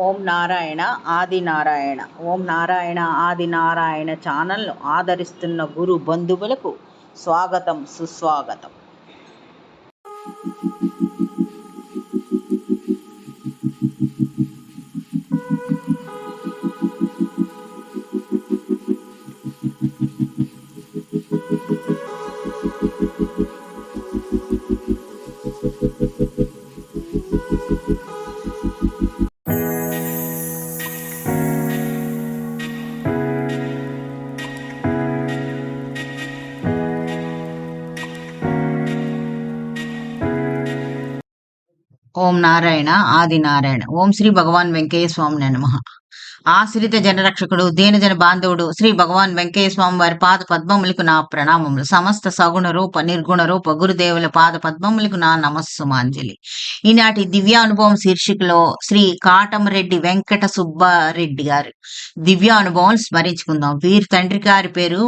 ఓం నారాయణ ఆది నారాయణ. ఓం నారాయణ ఆది నారాయణ ఛానల్ను ఆదరిస్తున్న గురు బంధువులకు స్వాగతం, సుస్వాగతం. ఓం నారాయణ ఆది నారాయణ. ఓం శ్రీ భగవాన్ వెంకయ్య స్వామి నమః. ఆశ్రిత జనరక్షకుడు దీనజన బాంధవుడు శ్రీ భగవాన్ వెంకయ్య స్వామి వారి పాద పద్మములకు నా ప్రణామములు. సమస్త సగుణ రూప నిర్గుణ రూప గురుదేవుల పాద పద్మములకు నా నమస్సుమాంజలి. ఈనాటి దివ్యానుభవం శీర్షికలో శ్రీ కాటమరెడ్డి వెంకట సుబ్బారెడ్డి గారు దివ్యానుభవం స్మరించుకుందాం. వీరి తండ్రి గారి పేరు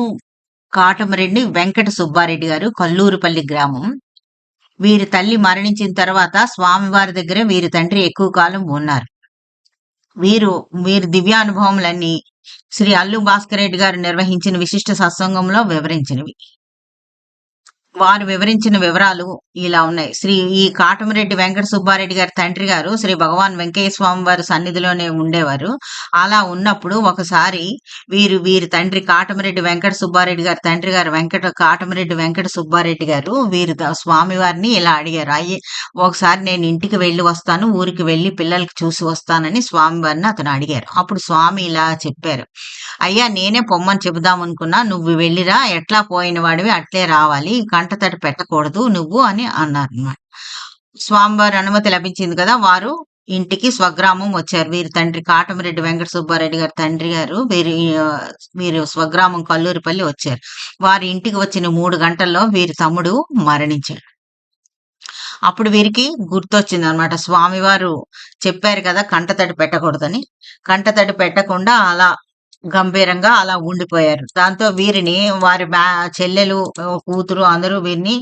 కాటమరెడ్డి వెంకట సుబ్బారెడ్డి గారు, కల్లూరుపల్లి గ్రామం. వీరి తల్లి మరణించిన తర్వాత స్వామివారి దగ్గర వీరి తండ్రి ఎక్కువ కాలం ఉన్నారు. వీరి దివ్యానుభవములన్నీ శ్రీ అల్లు భాస్కర్ రెడ్డి గారు నిర్వహించిన విశిష్ట సత్సంగంలో వివరించినవి. వారు వివరించిన వివరాలు ఇలా ఉన్నాయి. ఈ కాటమరెడ్డి వెంకట సుబ్బారెడ్డి గారి తండ్రి గారు శ్రీ భగవాన్ వెంకయ్య స్వామి వారి సన్నిధిలోనే ఉండేవారు. అలా ఉన్నప్పుడు ఒకసారి వీరి తండ్రి కాటమరెడ్డి వెంకట సుబ్బారెడ్డి గారి తండ్రి గారు కాటమరెడ్డి వెంకట సుబ్బారెడ్డి గారు స్వామి వారిని ఇలా అడిగారు. ఒకసారి నేను ఇంటికి వెళ్ళి వస్తాను, ఊరికి వెళ్ళి పిల్లలకి చూసి వస్తానని స్వామి వారిని అతను అడిగారు. అప్పుడు స్వామి ఇలా చెప్పారు, అయ్యా నేనే పొమ్మని చెబుదాం అనుకున్నా, నువ్వు వెళ్ళిరా, ఎట్లా పోయిన వాడివి అట్లే రావాలి, కంటతడి పెట్టకూడదు నువ్వు అని అన్నారు అన్నమాట. స్వామివారి అనుమతి లభించింది కదా, వారు ఇంటికి స్వగ్రామం వచ్చారు. వీరి తండ్రి కాటమరెడ్డి వెంకట సుబ్బారెడ్డి గారి తండ్రి గారు వీరు స్వగ్రామం కల్లూరిపల్లి వచ్చారు. వారి ఇంటికి వచ్చిన 3 గంటల్లో వీరి తమ్ముడు మరణించాడు. అప్పుడు వీరికి గుర్తొచ్చింది అనమాట, స్వామివారు చెప్పారు కదా కంటతడి పెట్టకూడదని. కంటతడి పెట్టకుండా అలా గంభీరంగా అలా ఉండిపోయారు. దాంతో వీరిని వారి చెల్లెలు, కూతురు అందరూ వీరిని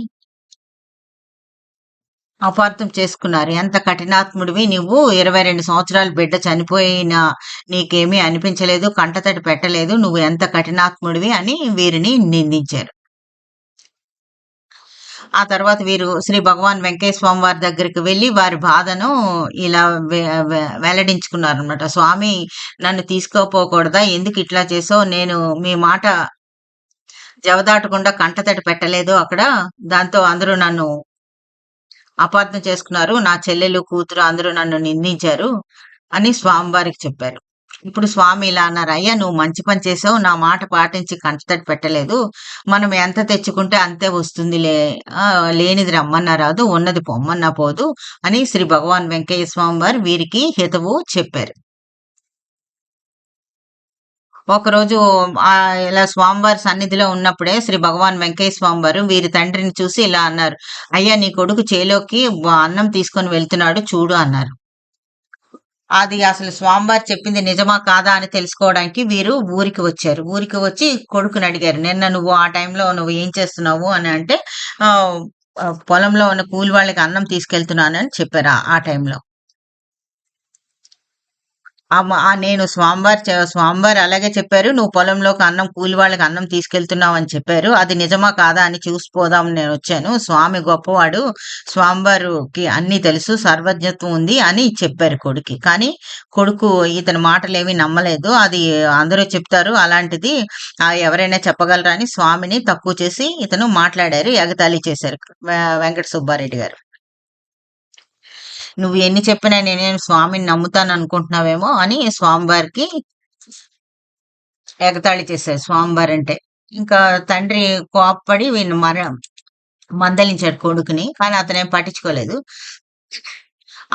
అపార్థం చేసుకున్నారు. ఎంత కఠినాత్ముడివి నువ్వు, 22 సంవత్సరాలు బిడ్డ చనిపోయినా నీకేమీ అనిపించలేదు, కంటతడి పెట్టలేదు, నువ్వు ఎంత కఠినాత్ముడివి అని వీరిని నిందించారు. ఆ తర్వాత వీరు శ్రీ భగవాన్ వెంకయ్య స్వామి వారి దగ్గరికి వెళ్ళి వారి బాధను ఇలా వెల్లడించుకున్నారు అనమాట. స్వామి నన్ను తీసుకోపోకూడదా, ఎందుకు ఇట్లా చేసావు, నేను మీ మాట జవదాటకుండా కంటతడి పెట్టలేదు అక్కడ, దాంతో అందరూ నన్ను అపార్థం చేసుకున్నారు, నా చెల్లెలు కూతురు అందరూ నన్ను నిందించారు అని స్వామివారికి చెప్పారు. ఇప్పుడు స్వామి ఇలా అన్నారు, అయ్యా నువ్వు మంచి పని చేసావు, నా మాట పాటించి కంటతడి పెట్టలేదు, మనం ఎంత తెచ్చుకుంటే అంతే వస్తుంది, లేనిది రమ్మన్నా రాదు, ఉన్నది పొమ్మన్నా పోదు అని శ్రీ భగవాన్ వెంకయ్య స్వామి వారు వీరికి హితవు చెప్పారు. ఒకరోజు ఇలా స్వామివారి సన్నిధిలో ఉన్నప్పుడే శ్రీ భగవాన్ వెంకయ్య స్వామి వారు వీరి తండ్రిని చూసి ఇలా అన్నారు, అయ్యా నీ కొడుకు చేలోకి అన్నం తీసుకొని వెళ్తున్నాడు చూడు అన్నారు. అది అసలు స్వామివారు చెప్పింది నిజమా కాదా అని తెలుసుకోవడానికి వీరు ఊరికి వచ్చారు. ఊరికి వచ్చి కొడుకుని అడిగారు, నిన్న నువ్వు ఆ టైంలో నువ్వు ఏం చేస్తున్నావు అని అంటే, పొలంలో ఉన్న కూలి వాళ్ళకి అన్నం తీసుకెళ్తున్నానని చెప్పారు. ఆ టైంలో నేను స్వామివారు అలాగే చెప్పారు, నువ్వు పొలంలోకి కూలి వాళ్ళకి అన్నం తీసుకెళ్తున్నావు అని చెప్పారు, అది నిజమా కాదా అని చూసిపోదాం నేను వచ్చాను, స్వామి గొప్పవాడు, స్వామివారికి అన్ని తెలుసు, సర్వజ్ఞత్వం ఉంది అని చెప్పారు కొడుకు. కానీ కొడుకు ఇతని మాటలేమి నమ్మలేదు. అది అందరూ చెప్తారు అలాంటిది ఎవరైనా చెప్పగలరా అని స్వామిని తక్కువ చేసి ఇతను మాట్లాడారు, ఎగతాళి చేశారు వెంకట సుబ్బారెడ్డి గారు. నువ్వు ఎన్ని చెప్పినా నేనేం స్వామిని నమ్ముతాను అనుకుంటున్నావేమో అని స్వామివారికి ఎగతాళి చేశారు. స్వామివారు అంటే ఇంకా తండ్రి కోప్పడి వీళ్ళు మందలించాడు కొడుకుని, కానీ అతనేం పట్టించుకోలేదు.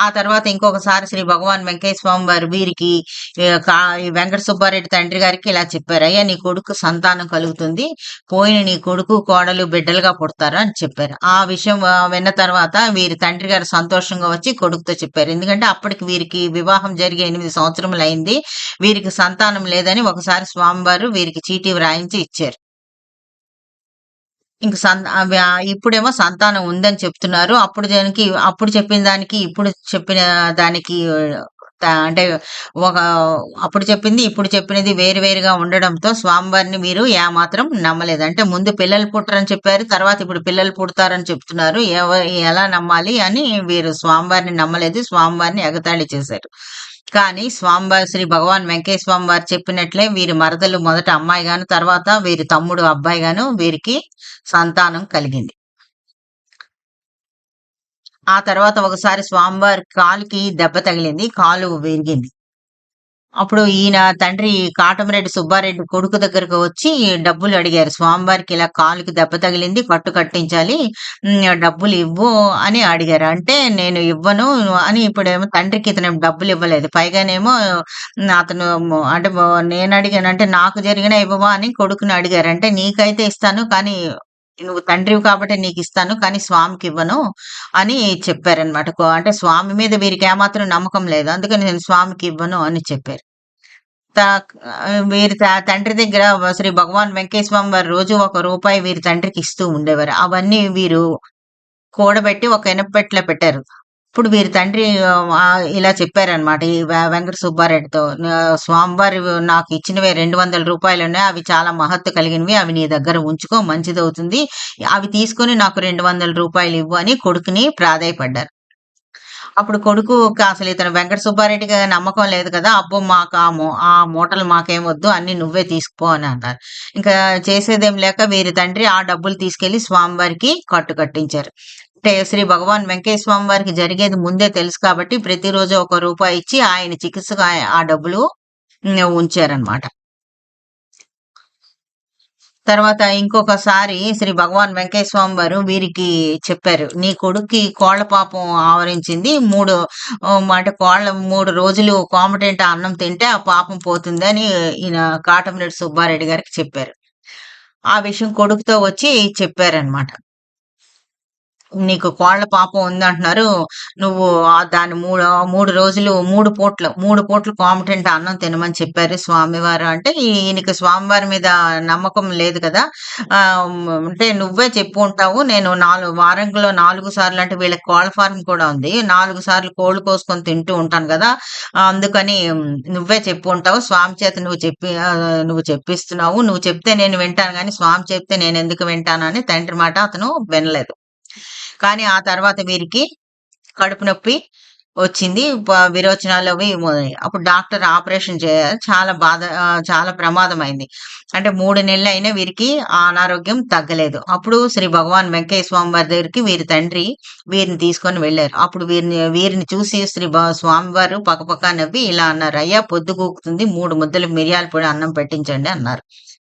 ఆ తర్వాత ఇంకొకసారి శ్రీ భగవాన్ వెంకయ్య స్వామి వారు వీరికి వెంకట సుబ్బారెడ్డి తండ్రి గారికి ఇలా చెప్పారు, అయ్యా నీ కొడుకు సంతానం కలుగుతుంది, పోయిన నీ కొడుకు కోడలు బిడ్డలుగా పుడతారు అని చెప్పారు. ఆ విషయం విన్న తర్వాత వీరి తండ్రి గారు సంతోషంగా వచ్చి కొడుకుతో చెప్పారు. ఎందుకంటే అప్పటికి వీరికి వివాహం జరిగి 8 సంవత్సరములు అయింది, వీరికి సంతానం లేదని ఒకసారి స్వామివారు వీరికి చీటీ వ్రాయించి ఇచ్చారు. ఇంక ఇప్పుడేమో సంతానం ఉందని చెప్తున్నారు. అప్పుడు చెప్పిన దానికి ఇప్పుడు చెప్పిన దానికి అంటే ఒక అప్పుడు చెప్పింది, ఇప్పుడు చెప్పినది వేరువేరుగా ఉండడంతో స్వామివారిని వీరు ఏమాత్రం నమ్మలేదు. అంటే ముందు పిల్లలు పుట్టరని చెప్పారు. తర్వాత ఇప్పుడు పిల్లలు పుడతారని చెప్తున్నారు. ఎలా నమ్మాలి అని వీరు స్వామివారిని నమ్మలేదు. స్వామివారిని ఎగతాళి చేశారు. కానీ స్వామివారు శ్రీ భగవాన్ వెంకయ్య స్వామి వారు చెప్పినట్లే వీరి మరదలు మొదట అమ్మాయి గాను, తర్వాత వీరి తమ్ముడు అబ్బాయి గాను వీరికి సంతానం కలిగింది. ఆ తర్వాత ఒకసారి స్వామివారి కాలుకి దెబ్బ తగిలింది. కాలు విరిగింది. అప్పుడు ఈయన తండ్రి కాటమరెడ్డి సుబ్బారెడ్డి కొడుకు దగ్గరకు వచ్చి డబ్బులు అడిగారు. స్వామివారికి ఇలా కాలుకి దెబ్బ తగిలింది, కట్టు కట్టించాలి. డబ్బులు ఇవ్వు అని అడిగారు. అంటే నేను ఇవ్వను అని ఇప్పుడేమో తండ్రికి ఇతను డబ్బులు ఇవ్వలేదు. పైగానేమో అతను అంటే నేను అడిగాను అంటే నాకు జరిగిన ఇవ్వవా అని కొడుకుని అడిగారు. అంటే నీకైతే ఇస్తాను కానీ నువ్వు తండ్రివి కాబట్టి నీకిస్తాను. కానీ స్వామికివ్వను అని చెప్పారనమాట. అంటే స్వామి మీద వీరికి ఏమాత్రం నమ్మకం లేదు. అందుకని నేను స్వామికివ్వను అని చెప్పారు. త వీరి తండ్రి దగ్గర శ్రీ భగవాన్ వెంకయ్య స్వామి వారు రోజు రూ. 1 వీరి తండ్రికి ఇస్తూ ఉండేవారు. అవన్నీ వీరు కూడబెట్టి ఒక ఇనప్పెట్టెలో పెట్టారు. ఇప్పుడు వీరి తండ్రి ఇలా చెప్పారనమాట. ఈ వెంకట సుబ్బారెడ్డితో స్వామివారు నాకు ఇచ్చినవే రూ. 200 ఉన్నాయి. అవి చాలా మహత్తు కలిగినవి. అవి నీ దగ్గర ఉంచుకో మంచిదవుతుంది. అవి తీసుకొని నాకు రూ. 200 ఇవ్వు అని కొడుకుని ప్రాధేయపడ్డారు. అప్పుడు కొడుకు అసలు ఇతను వెంకట సుబ్బారెడ్డికి నమ్మకం లేదు కదా! అబ్బో! మాకు ఆ మూటలు మాకేం వద్దు. అన్నీ నువ్వే తీసుకుపో అని అన్నారు. ఇంకా చేసేదేం లేక వీరి తండ్రి ఆ డబ్బులు తీసుకెళ్లి స్వామివారికి కట్టు కట్టించారు. అంటే శ్రీ భగవాన్ వెంకయ్య స్వామి వారికి జరిగేది ముందే తెలుసు కాబట్టి ప్రతిరోజు రూ. 1 ఇచ్చి ఆయన చికిత్సకు ఆ డబ్బులు ఉంచారనమాట. తర్వాత ఇంకొకసారి శ్రీ భగవాన్ వెంకయ్య స్వామి వారు వీరికి చెప్పారు. నీ కొడుక్కి కోళ్ల పాపం ఆవరించింది. అంటే 3 రోజులు కోమటెంట అన్నం తింటే ఆ పాపం పోతుందని ఈయన కాటమరెడ్డి సుబ్బారెడ్డి గారికి చెప్పారు. ఆ విషయం కొడుకుతో వచ్చి చెప్పారనమాట. నీకు కోళ్ల పాపం ఉందంటున్నారు. నువ్వు దాన్ని 3 రోజులు 3 పూటలు కోమటెంట అన్నం తినమని చెప్పారు స్వామివారు. అంటే ఈయనకి స్వామివారి మీద నమ్మకం లేదు కదా! అంటే నువ్వే చెప్పు ఉంటావు. నేను వారంలో 4 సార్లు అంటే వీళ్ళకి కోళ్ల ఫార్మ్ కూడా ఉంది. 4 సార్లు కోళ్లు కోసుకొని తింటూ ఉంటాను కదా! అందుకని నువ్వే చెప్పు ఉంటావు. స్వామి చేత నువ్వు చెప్పిస్తున్నావు. నువ్వు చెప్తే నేను వింటాను గానీ స్వామి చెప్తే నేనెందుకు వింటానని తండ్రి మాట అతను వినలేదు. కానీ ఆ తర్వాత వీరికి కడుపు నొప్పి వచ్చింది. విరోచనాలు అవి మొదలయ్యాయి. అప్పుడు డాక్టర్ ఆపరేషన్ చేయాలి. చాలా ప్రమాదమైంది. అంటే 3 నెలలు అయినా వీరికి ఆ అనారోగ్యం తగ్గలేదు. అప్పుడు శ్రీ భగవాన్ వెంకయ్య స్వామి వారి దగ్గరికి వీరి తండ్రి వీరిని తీసుకొని వెళ్లారు. అప్పుడు వీరిని చూసి స్వామివారు పకపకా నవ్వి ఇలా అన్నారు. అయ్యా పొద్దుగూకుతుంది 3 ముద్దలు మిరియాల పొడి అన్నం పెట్టించండి అన్నారు.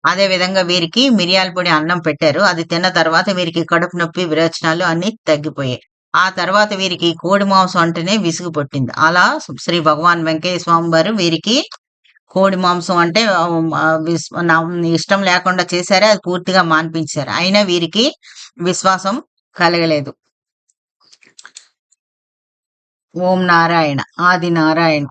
అదే విధంగా వీరికి మిరియాల పొడి అన్నం పెట్టారు. అది తిన్న తర్వాత వీరికి కడుపు నొప్పి, విరోచనాలు అన్నీ తగ్గిపోయాయి. ఆ తర్వాత వీరికి కోడి మాంసం అంటేనే విసుగు పుట్టింది. అలా శ్రీ భగవాన్ వెంకయ్య స్వామి వారు వీరికి కోడి మాంసం అంటే ఇష్టం లేకుండా చేశారు. అది పూర్తిగా మాన్పించారు. అయినా వీరికి విశ్వాసం కలగలేదు. ఓం నారాయణ. ఆది నారాయణ.